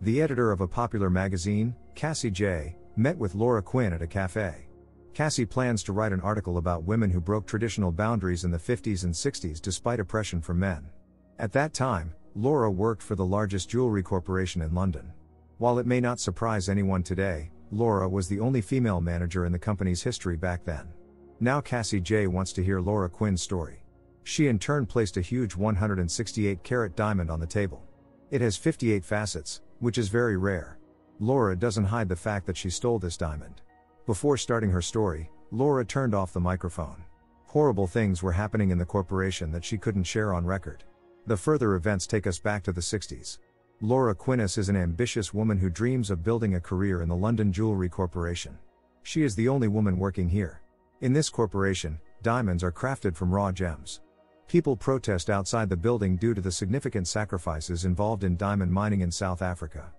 The editor of a popular magazine, Cassie J., met with Laura Quinn at a cafe. Cassie plans to write an article about women who broke traditional boundaries in the 50s and 60s despite oppression from men. At that time, Laura worked for the largest jewelry corporation in London. While it may not surprise anyone today, Laura was the only female manager in the company's history back then. Now Cassie J. wants to hear Laura Quinn's story. She in turn placed a huge 168-carat diamond on the table. It has 58 facets, which is very rare. Laura doesn't hide the fact that she stole this diamond. Before starting her story, Laura turned off the microphone. Horrible things were happening in the corporation that she couldn't share on record. The further events take us back to the 60s. Laura Quinn is an ambitious woman who dreams of building a career in the London Jewelry Corporation. She is the only woman working here. In this corporation, diamonds are crafted from raw gems. People protest outside the building due to the significant sacrifices involved in diamond mining in South Africa.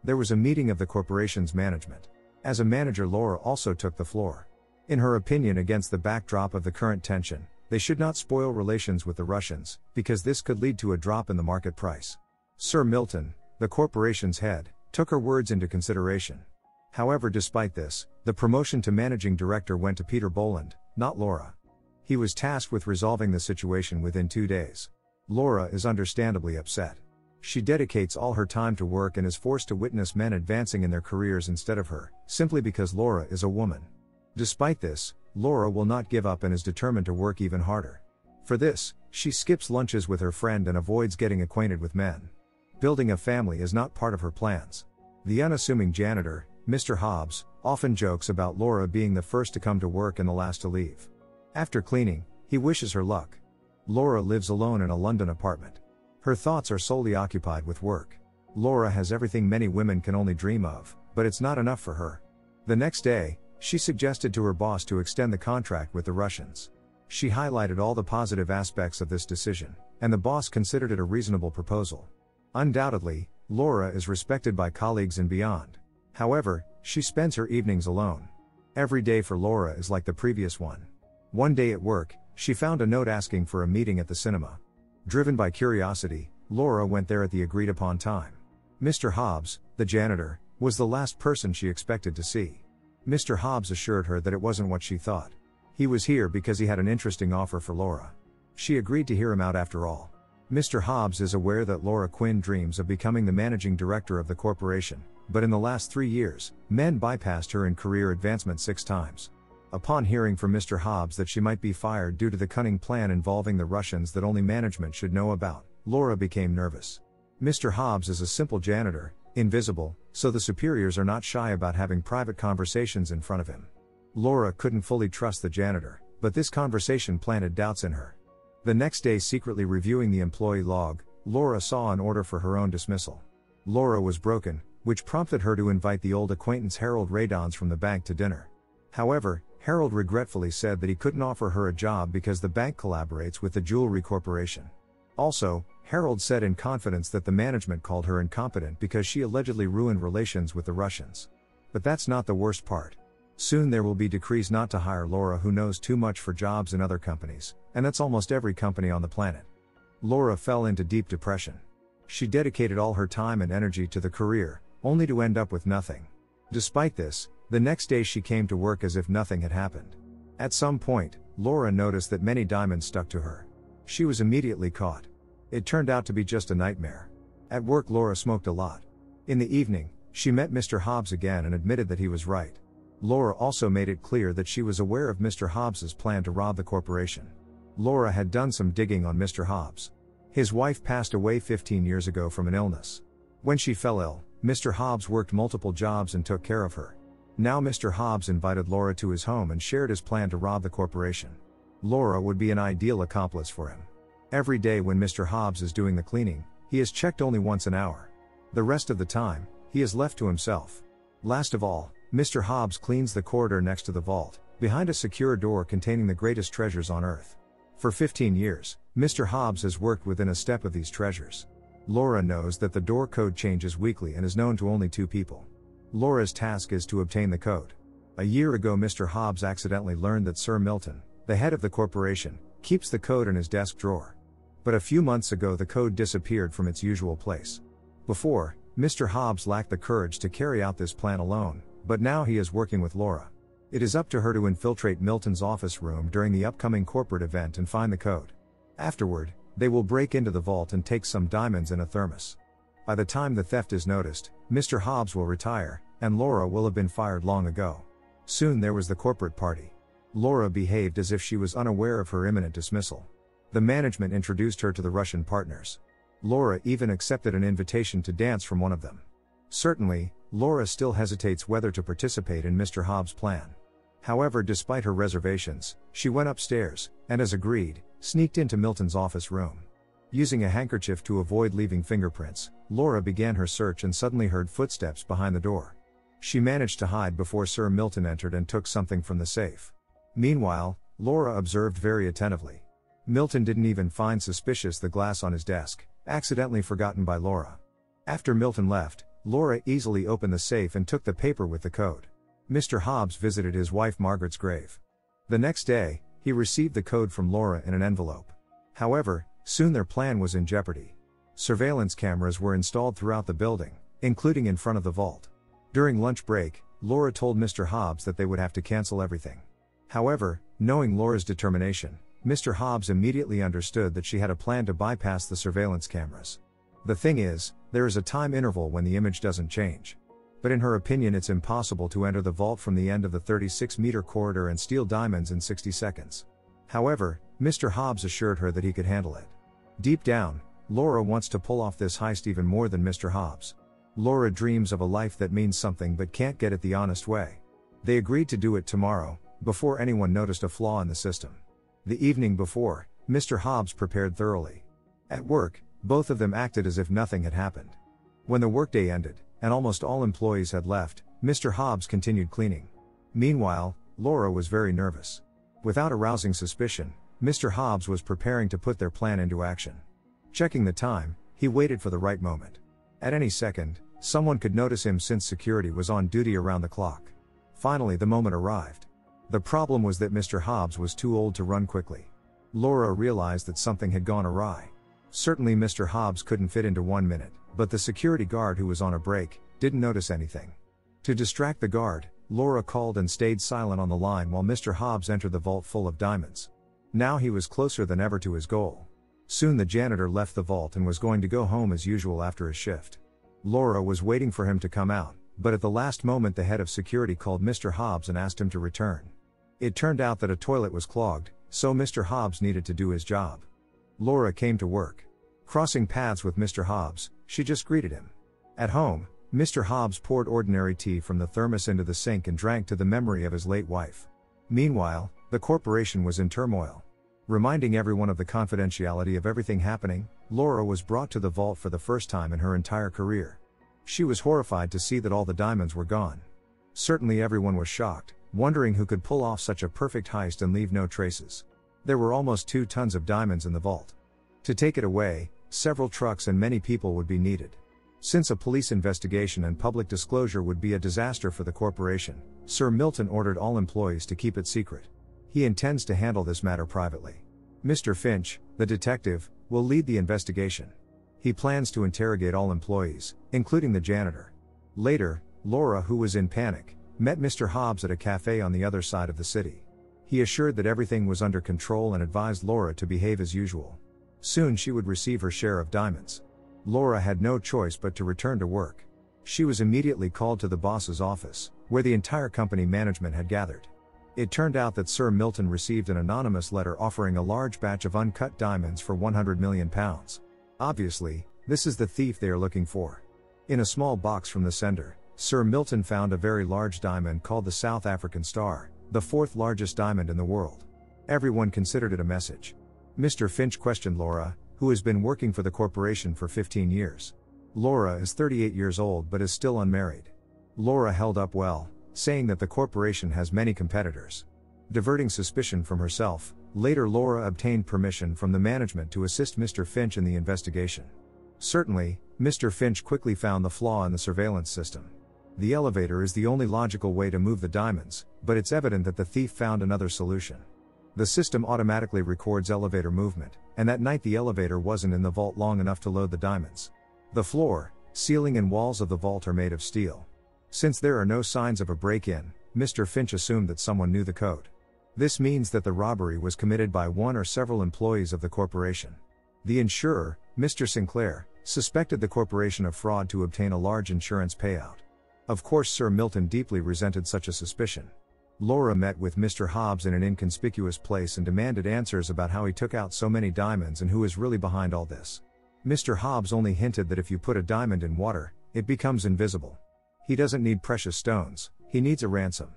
There was a meeting of the corporation's management. As a manager, Laura also took the floor. In her opinion, against the backdrop of the current tension, they should not spoil relations with the Russians, because this could lead to a drop in the market price. Sir Milton, the corporation's head, took her words into consideration. However, despite this, the promotion to managing director went to Peter Boland, not Laura. He was tasked with resolving the situation within 2 days. Laura is understandably upset. She dedicates all her time to work and is forced to witness men advancing in their careers instead of her, simply because Laura is a woman. Despite this, Laura will not give up and is determined to work even harder. For this, she skips lunches with her friend and avoids getting acquainted with men. Building a family is not part of her plans. The unassuming janitor, Mr. Hobbs, often jokes about Laura being the first to come to work and the last to leave. After cleaning, he wishes her luck. Laura lives alone in a London apartment. Her thoughts are solely occupied with work. Laura has everything many women can only dream of, but it's not enough for her. The next day, she suggested to her boss to extend the contract with the Russians. She highlighted all the positive aspects of this decision, and the boss considered it a reasonable proposal. Undoubtedly, Laura is respected by colleagues and beyond. However, she spends her evenings alone. Every day for Laura is like the previous one. One day at work, she found a note asking for a meeting at the cinema. Driven by curiosity, Laura went there at the agreed-upon time. Mr. Hobbs, the janitor, was the last person she expected to see. Mr. Hobbs assured her that it wasn't what she thought. He was here because he had an interesting offer for Laura. She agreed to hear him out after all. Mr. Hobbs is aware that Laura Quinn dreams of becoming the managing director of the corporation, but in the last 3 years, men bypassed her in career advancement 6 times. Upon hearing from Mr. Hobbs that she might be fired due to the cunning plan involving the Russians that only management should know about, Laura became nervous. Mr. Hobbs is a simple janitor, invisible, so the superiors are not shy about having private conversations in front of him. Laura couldn't fully trust the janitor, but this conversation planted doubts in her. The next day, secretly reviewing the employee log, Laura saw an order for her own dismissal. Laura was broken, which prompted her to invite the old acquaintance Harold Radons from the bank to dinner. However, Harold regretfully said that he couldn't offer her a job because the bank collaborates with the Jewelry Corporation. Also, Harold said in confidence that the management called her incompetent because she allegedly ruined relations with the Russians. But that's not the worst part. Soon there will be decrees not to hire Laura, who knows too much for jobs in other companies, and that's almost every company on the planet. Laura fell into deep depression. She dedicated all her time and energy to the career, only to end up with nothing. Despite this, the next day she came to work as if nothing had happened. At some point, Laura noticed that many diamonds stuck to her. She was immediately caught. It turned out to be just a nightmare. At work, Laura smoked a lot. In the evening, she met Mr. Hobbs again and admitted that he was right. Laura also made it clear that she was aware of Mr. Hobbs's plan to rob the corporation. Laura had done some digging on Mr. Hobbs. His wife passed away 15 years ago from an illness. When she fell ill, Mr. Hobbs worked multiple jobs and took care of her. Now Mr. Hobbs invited Laura to his home and shared his plan to rob the corporation. Laura would be an ideal accomplice for him. Every day when Mr. Hobbs is doing the cleaning, he is checked only once an hour. The rest of the time, he is left to himself. Last of all, Mr. Hobbs cleans the corridor next to the vault, behind a secure door containing the greatest treasures on earth. For 15 years, Mr. Hobbs has worked within a step of these treasures. Laura knows that the door code changes weekly and is known to only 2 people. Laura's task is to obtain the code. A year ago, Mr. Hobbs accidentally learned that Sir Milton, the head of the corporation, keeps the code in his desk drawer. But a few months ago the code disappeared from its usual place. Before, Mr. Hobbs lacked the courage to carry out this plan alone, but now he is working with Laura. It is up to her to infiltrate Milton's office room during the upcoming corporate event and find the code. Afterward, they will break into the vault and take some diamonds and a thermos. By the time the theft is noticed, Mr. Hobbs will retire, and Laura will have been fired long ago. Soon there was the corporate party. Laura behaved as if she was unaware of her imminent dismissal. The management introduced her to the Russian partners. Laura even accepted an invitation to dance from one of them. Certainly, Laura still hesitates whether to participate in Mr. Hobbs' plan. However, despite her reservations, she went upstairs, and as agreed, sneaked into Milton's office room. Using a handkerchief to avoid leaving fingerprints, Laura began her search and suddenly heard footsteps behind the door. She managed to hide before Sir Milton entered and took something from the safe. Meanwhile, Laura observed very attentively. Milton didn't even find suspicious the glass on his desk, accidentally forgotten by Laura. After Milton left, Laura easily opened the safe and took the paper with the code. Mr. Hobbs visited his wife Margaret's grave. The next day, he received the code from Laura in an envelope. However, soon their plan was in jeopardy. Surveillance cameras were installed throughout the building, including in front of the vault. During lunch break, Laura told Mr. Hobbs that they would have to cancel everything. However, knowing Laura's determination, Mr. Hobbs immediately understood that she had a plan to bypass the surveillance cameras. The thing is, there is a time interval when the image doesn't change. But in her opinion, it's impossible to enter the vault from the end of the 36-meter corridor and steal diamonds in 60 seconds. However, Mr. Hobbs assured her that he could handle it. Deep down, Laura wants to pull off this heist even more than Mr. Hobbs. Laura dreams of a life that means something but can't get it the honest way. They agreed to do it tomorrow, before anyone noticed a flaw in the system. The evening before, Mr. Hobbs prepared thoroughly. At work, both of them acted as if nothing had happened. When the workday ended, and almost all employees had left, Mr. Hobbs continued cleaning. Meanwhile, Laura was very nervous. Without arousing suspicion, Mr. Hobbs was preparing to put their plan into action. Checking the time, he waited for the right moment. At any second, someone could notice him since security was on duty around the clock. Finally, the moment arrived. The problem was that Mr. Hobbs was too old to run quickly. Laura realized that something had gone awry. Certainly Mr. Hobbs couldn't fit into 1 minute, but the security guard who was on a break didn't notice anything. To distract the guard, Laura called and stayed silent on the line while Mr. Hobbs entered the vault full of diamonds. Now he was closer than ever to his goal. Soon the janitor left the vault and was going to go home as usual after his shift. Laura was waiting for him to come out, but at the last moment the head of security called Mr. Hobbs and asked him to return. It turned out that a toilet was clogged, so Mr. Hobbs needed to do his job. Laura came to work. Crossing paths with Mr. Hobbs, she just greeted him. At home, Mr. Hobbs poured ordinary tea from the thermos into the sink and drank to the memory of his late wife. Meanwhile, the corporation was in turmoil. Reminding everyone of the confidentiality of everything happening, Laura was brought to the vault for the first time in her entire career. She was horrified to see that all the diamonds were gone. Certainly everyone was shocked, wondering who could pull off such a perfect heist and leave no traces. There were almost 2 tons of diamonds in the vault. To take it away, several trucks and many people would be needed. Since a police investigation and public disclosure would be a disaster for the corporation, Sir Milton ordered all employees to keep it secret. He intends to handle this matter privately. Mr. Finch, the detective, will lead the investigation. He plans to interrogate all employees, including the janitor. Later, Laura, who was in panic, met Mr. Hobbs at a cafe on the other side of the city. He assured that everything was under control and advised Laura to behave as usual. Soon she would receive her share of diamonds. Laura had no choice but to return to work. She was immediately called to the boss's office, where the entire company management had gathered. It turned out that Sir Milton received an anonymous letter offering a large batch of uncut diamonds for £100 million. Obviously, this is the thief they are looking for. In a small box from the sender, Sir Milton found a very large diamond called the South African Star, the 4th largest diamond in the world. Everyone considered it a message. Mr. Finch questioned Laura, who has been working for the corporation for 15 years. Laura is 38 years old but is still unmarried. Laura held up well, saying that the corporation has many competitors. Diverting suspicion from herself, later Laura obtained permission from the management to assist Mr. Finch in the investigation. Certainly, Mr. Finch quickly found the flaw in the surveillance system. The elevator is the only logical way to move the diamonds, but it's evident that the thief found another solution. The system automatically records elevator movement, and that night the elevator wasn't in the vault long enough to load the diamonds. The floor, ceiling and walls of the vault are made of steel. Since there are no signs of a break-in, Mr. Finch assumed that someone knew the code. This means that the robbery was committed by one or several employees of the corporation. The insurer, Mr. Sinclair, suspected the corporation of fraud to obtain a large insurance payout. Of course, Sir Milton deeply resented such a suspicion. Laura met with Mr. Hobbs in an inconspicuous place and demanded answers about how he took out so many diamonds and who is really behind all this. Mr. Hobbs only hinted that if you put a diamond in water, it becomes invisible. He doesn't need precious stones, he needs a ransom.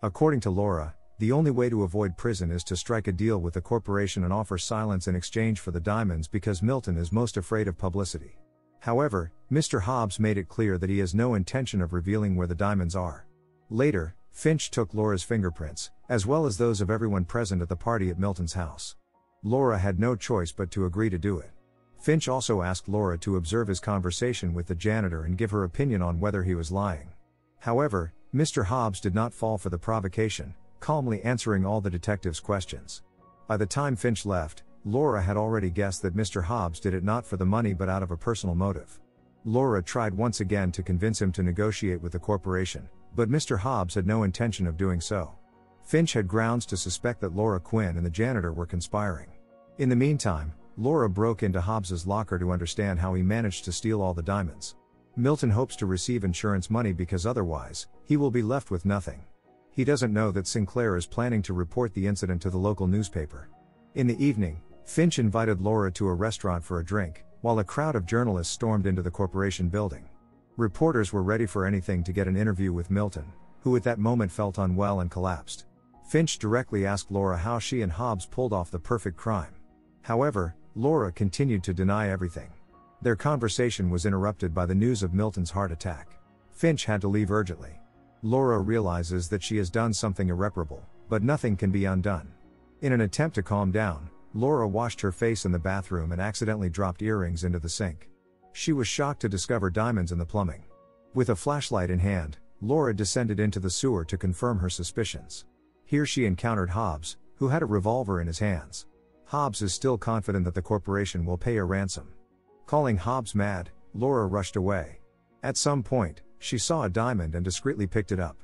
According to Laura, the only way to avoid prison is to strike a deal with the corporation and offer silence in exchange for the diamonds because Milton is most afraid of publicity. However, Mr. Hobbs made it clear that he has no intention of revealing where the diamonds are. Later, Finch took Laura's fingerprints, as well as those of everyone present at the party at Milton's house. Laura had no choice but to agree to do it. Finch also asked Laura to observe his conversation with the janitor and give her opinion on whether he was lying. However, Mr. Hobbs did not fall for the provocation, calmly answering all the detective's questions. By the time Finch left, Laura had already guessed that Mr. Hobbs did it not for the money but out of a personal motive. Laura tried once again to convince him to negotiate with the corporation, but Mr. Hobbs had no intention of doing so. Finch had grounds to suspect that Laura, Quinn and the janitor were conspiring. In the meantime, Laura broke into Hobbs's locker to understand how he managed to steal all the diamonds. Milton hopes to receive insurance money because otherwise, he will be left with nothing. He doesn't know that Sinclair is planning to report the incident to the local newspaper. In the evening, Finch invited Laura to a restaurant for a drink, while a crowd of journalists stormed into the corporation building. Reporters were ready for anything to get an interview with Milton, who at that moment felt unwell and collapsed. Finch directly asked Laura how she and Hobbs pulled off the perfect crime. However, Laura continued to deny everything. Their conversation was interrupted by the news of Milton's heart attack. Finch had to leave urgently. Laura realizes that she has done something irreparable, but nothing can be undone. In an attempt to calm down, Laura washed her face in the bathroom and accidentally dropped earrings into the sink. She was shocked to discover diamonds in the plumbing. With a flashlight in hand, Laura descended into the sewer to confirm her suspicions. Here she encountered Hobbs, who had a revolver in his hands. Hobbs is still confident that the corporation will pay a ransom. Calling Hobbs mad, Laura rushed away. At some point, she saw a diamond and discreetly picked it up.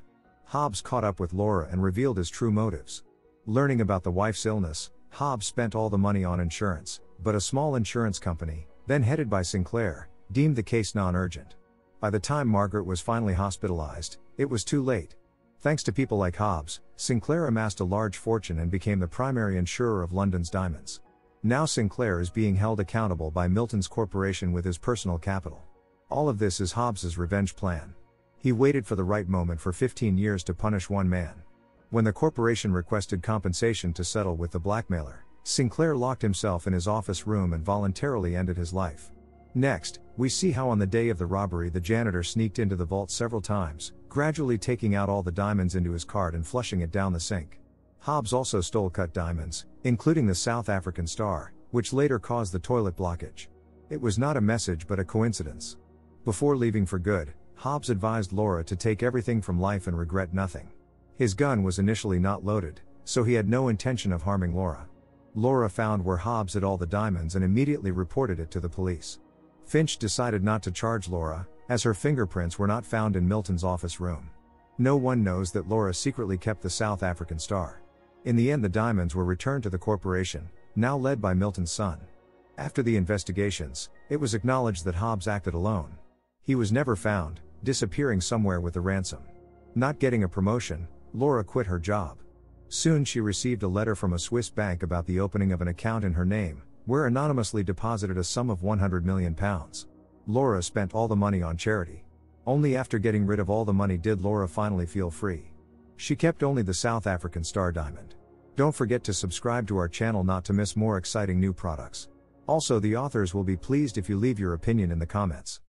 Hobbs caught up with Laura and revealed his true motives. Learning about the wife's illness, Hobbs spent all the money on insurance, but a small insurance company, then headed by Sinclair, deemed the case non-urgent. By the time Margaret was finally hospitalized, it was too late. Thanks to people like Hobbs, Sinclair amassed a large fortune and became the primary insurer of London's diamonds. Now Sinclair is being held accountable by Milton's corporation with his personal capital. All of this is Hobbs's revenge plan. He waited for the right moment for 15 years to punish one man. When the corporation requested compensation to settle with the blackmailer, Sinclair locked himself in his office room and voluntarily ended his life. Next, we see how on the day of the robbery the janitor sneaked into the vault several times, gradually taking out all the diamonds into his cart and flushing it down the sink. Hobbs also stole cut diamonds, including the South African star, which later caused the toilet blockage. It was not a message but a coincidence. Before leaving for good, Hobbs advised Laura to take everything from life and regret nothing. His gun was initially not loaded, so he had no intention of harming Laura. Laura found where Hobbs hid all the diamonds and immediately reported it to the police. Finch decided not to charge Laura, as her fingerprints were not found in Milton's office room. No one knows that Laura secretly kept the South African star. In the end, the diamonds were returned to the corporation, now led by Milton's son. After the investigations, it was acknowledged that Hobbs acted alone. He was never found, disappearing somewhere with the ransom. Not getting a promotion, Laura quit her job. Soon she received a letter from a Swiss bank about the opening of an account in her name, where anonymously deposited a sum of £100 million. Laura spent all the money on charity. Only after getting rid of all the money did Laura finally feel free. She kept only the South African star diamond. Don't forget to subscribe to our channel not to miss more exciting new products. Also, the authors will be pleased if you leave your opinion in the comments.